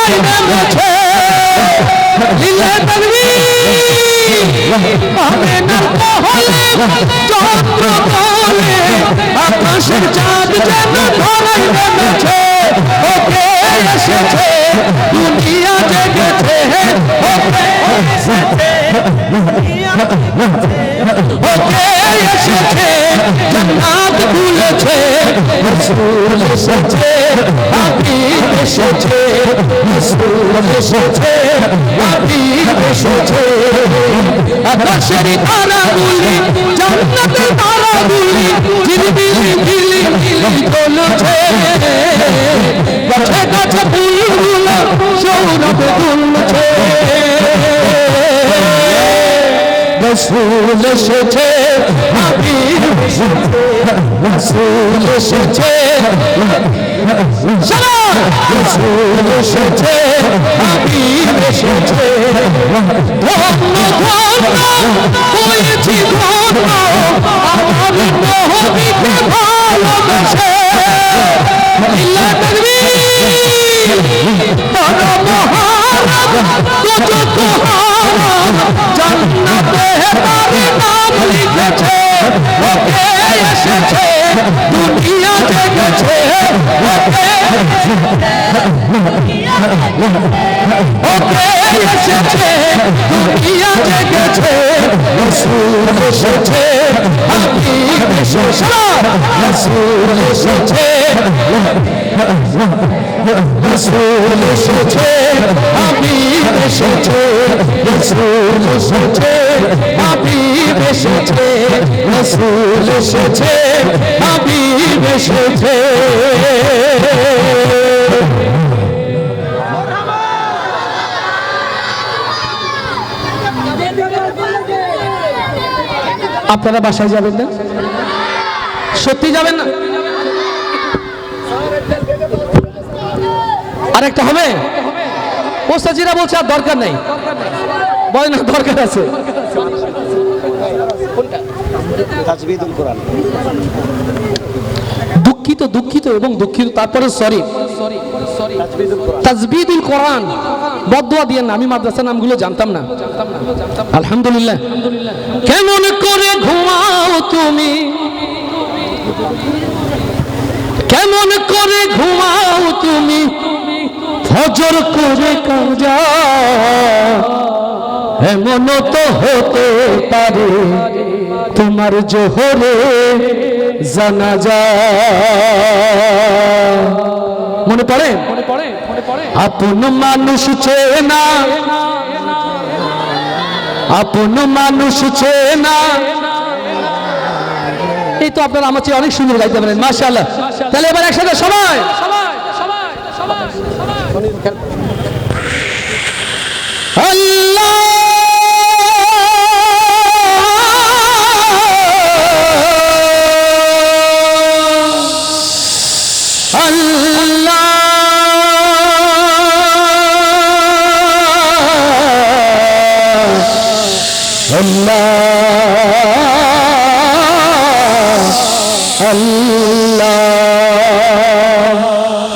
ধরাই নেমেছে লিলে তাকবীর আমেনার মহলে চন্দ্র বলে আকাশের চাঁদ যেন ধরাই নেমেছে ওকে এসেছে দুনিয়া জেগেছে ওকে এসেছে ওকে এসেছে জান্নাত খুলেছে রাসূল এসেছে হাবিব এসেছে রাসূল এসেছে হাবিব এসেছে আকাশের তারাগুলি জান্নাতের তারাগুলি ঝিলমিলি ঝিলমিলি জ্বলছে গাছে গাছে ফুলগুলো সৌরভে দুলছে রাসূল এসেছে হাবিব এসেছে রাসূল এসেছে সালাম রাসূল এসেছে হাবিব এসেছে ধন্য ধন্য হয়েছি ধন্য আমার নবীকে ভালোবেসে লিল্লাহ তাকবীর তারা মহারাজ কত হারাম জান্নাতে তার নাম লিখেছে ওকে এসেছে দুনিয়া জেগেছে ওকে এসেছে দুনিয়া জেগেছে রাসূল এসেছে হাবিব এসেছে রাসূল এসেছে রাসূল এসেছে হাবিব এসেছে রাসূল এসেছে হাবিব এসেছে রাসূল এসেছে হাবিব এসেছে আপনারা বাসায় যাবেন না সত্যি যাবেন না আরেকটা হবে ওস্তাজিরা বলছে আর দরকার নেই বলে না দরকার আছে তাজবিদুল কোরআন দুঃখিত দুঃখিত এবং দুঃখিত তারপরে সরি তাজবিদুল কোরআন বদদুয়া দিয়েন না আমি মাদ্রাসার নামগুলো জানতাম না আলহামদুলিল্লাহ কেমন করে ঘুমাও তুমি কেমন করে ঘুমাও তুমি ফজর করে কাজা এমন তো হতে পারে তোমার জোহরে জানাজা মনে পড়ে আপন মানুষ চেনা আপন মানুষ চেনা এই তো আপনারা আমার চেয়ে অনেক সুন্দর গাইতে পারেন মাশাআল্লাহ তাহলে এবার একসাথে সবাই আল্লাহ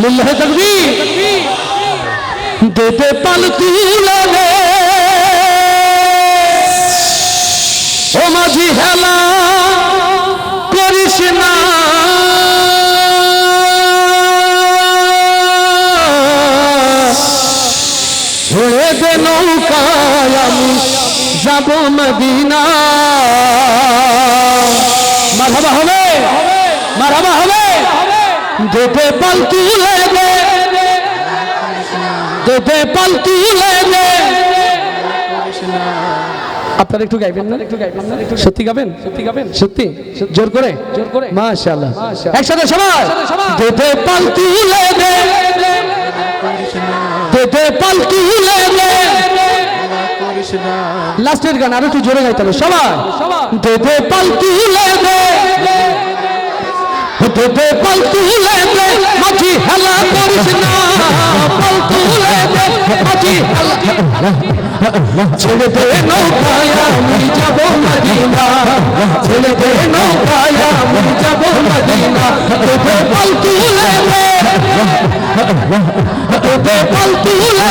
লিল্লাহ তাকবীর দেতে পাল তুলে ও মাঝি হেলা করিস না ছেড়ে দে নৌকায় আমি যাব মদিনা মারহাবা হবে মারহাবা হবে দেতে পাল তুলে দেতে পাল তুলে আপনারা একটু গাইবেন না সত্যি গাবেন সত্যি জোর করে মাশাআল্লাহ একসাথে সবাই দেতে পাল তুলে দেতে পাল তুলে লাস্টের গান আরো একটু জোরে গাইতে হবে সবাই দেতে পাল তুলে দেতে পাল তুলে মাঝি হেলা করিস না পাল তুলে মাঝি হেলা ছেড়ে দে নৌকায় আমি যাব মদিনা ছেড়ে দে নৌকায় আমি যাব মদিনা দেতে পাল তুলে দেতে পাল তুলে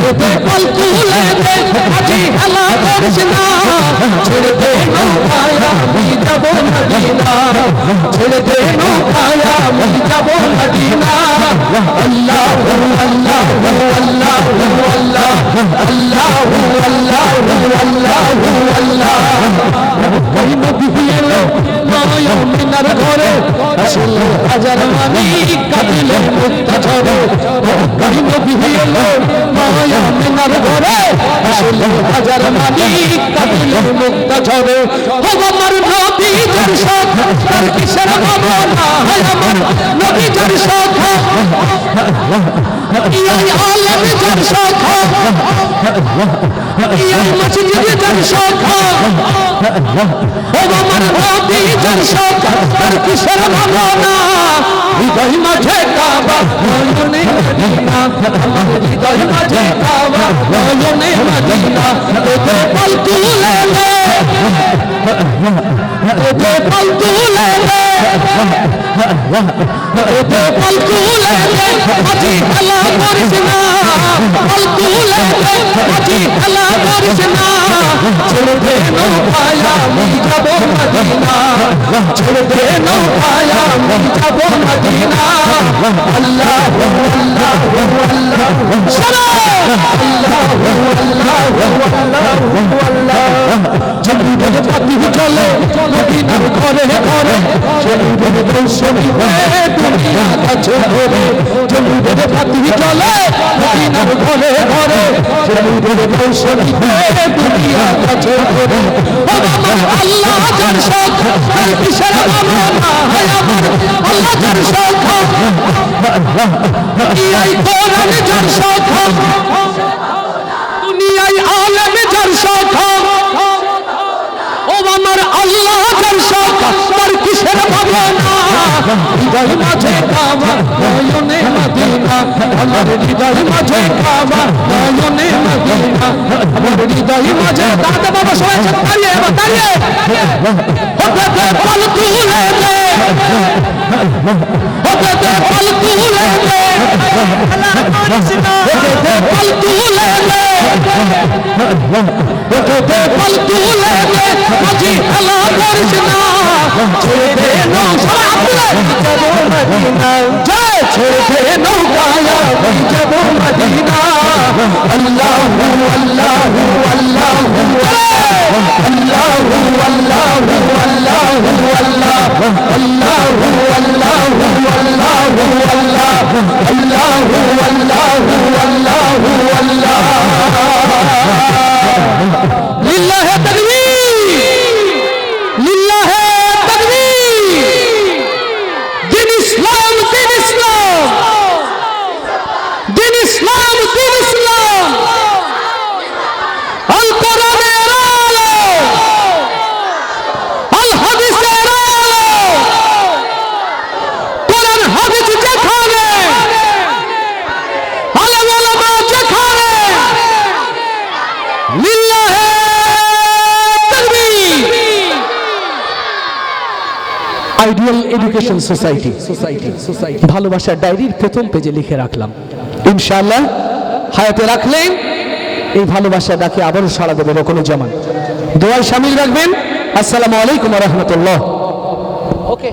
তোতে পাল তুলে দে আজি হেলা করিস না ছেড়ে দে নৌকায় আমি যাব মদিনা ছেড়ে দে নৌকায় আমি যাব মদিনা আল্লাহু আল্লাহু আল্লাহু আল্লাহ আল্লাহু আল্লাহু আল্লাহু আল্লাহ ওই নবী এলো নয় মিনার ঘরে আসলে হাজার মানি কাঁদিলে মুক্তা ঝরে ওই নবী এলো নয় মিনার ঘরে আসলে হাজার মানি কাঁদিলে মুক্তা ঝরে ও আমার নবী যার শোক তার কিসের ভাবনা হয় আমার নবী যার শোক এই আলেম যার শোক এই মসজিদ যার শোক ও আমার নবী যার শোক তার কিসের ভাবনা হৃদয় মাঝে কাবা নয়নে মদিনা আমার হৃদয় মাঝে কাবা নয়নে মদিনা তোতে পাল তুলে দে তোতে পাল তুলে দে তোতে পাল তুলে দে আজি হেলা করিস না পাল তুলে দে আজি হেলা করিস না ছেড়ে দে নৌকায় আমি যাব মদিনা ছেড়ে দে নৌকায় আমি যাব মদিনা আল্লাহু আল্লাহু আল্লাহু আল্লাহু আল্লাহু আল্লাহ জমিনের পাতি চলে মদিনার ঘরে ঘরে জমিনের দর্শনী হয়ে দুনিয়া কাছে ঘরে জমিনের পাতি চলে মদিনার ঘরে ঘরে জমিনের দর্শনী হয়ে দুনিয়া কাছে ঘরে ও আমার আল্লাহ যার শোক তার কিসের ভাবনা হয় আমার আল্লাহ যার শোক দুনিয়ায় কোরআন যার শোক দুনিয়ায় আলেম যার শোক ও আমার আল্লাহ যার শোক তার কিসের ভাবনা হৃদয় মাঝে কাবা নয়নে মদিনা আমার হৃদয় মাঝে কাবা নয়নে মদিনা আমার হৃদয় মাঝে দাদা বাবা সবাই দাঁড়িয়ে দাঁড়িয়ে হতে দে পাল তুলে দে হতে দে পাল তুলে দে হতে দে পাল তুলে দে হতে দে পাল তুলে দে আজি হেলা করিস না ছেড়ে দে নৌকায় যাব মদিনা জয় ছেড়ে দে নৌকায় আমি যাব মদিনা আল্লাহু আল্লাহু আল্লাহু আল্লাহু আল্লাহু আল্লাহু আল্লাহ আল্লাহু আল্লাহু আল্লাহু আল্লাহ আল্লাহু আল্লাহু আল্লাহু আল্লাহ লিল্লাহি তাকবীর লিল্লাহি তাকবীর দিন ইসলাম দিন ইসলাম দিন ইসলাম দিন ইসলাম আল কোরআনের আলো আল হাদিসের আলো কোরআন হাদিস যেখানে আলেম ওলামা যেখানে লিল্লাহি তাকবীর আইডিয়াল এডুকেশন সোসাইটি ভালোবাসার ডায়েরির প্রথম পেজে লিখে রাখলাম ইনশাআল্লাহ হায়াতে রাখলেন এই ভালোবাসা ডাকে আবারও সাড়া দেবে রকম জামান দোয়ায় শামিল রাখবেন আসসালামু আলাইকুম ওয়া রাহমাতুল্লাহ। ওকে।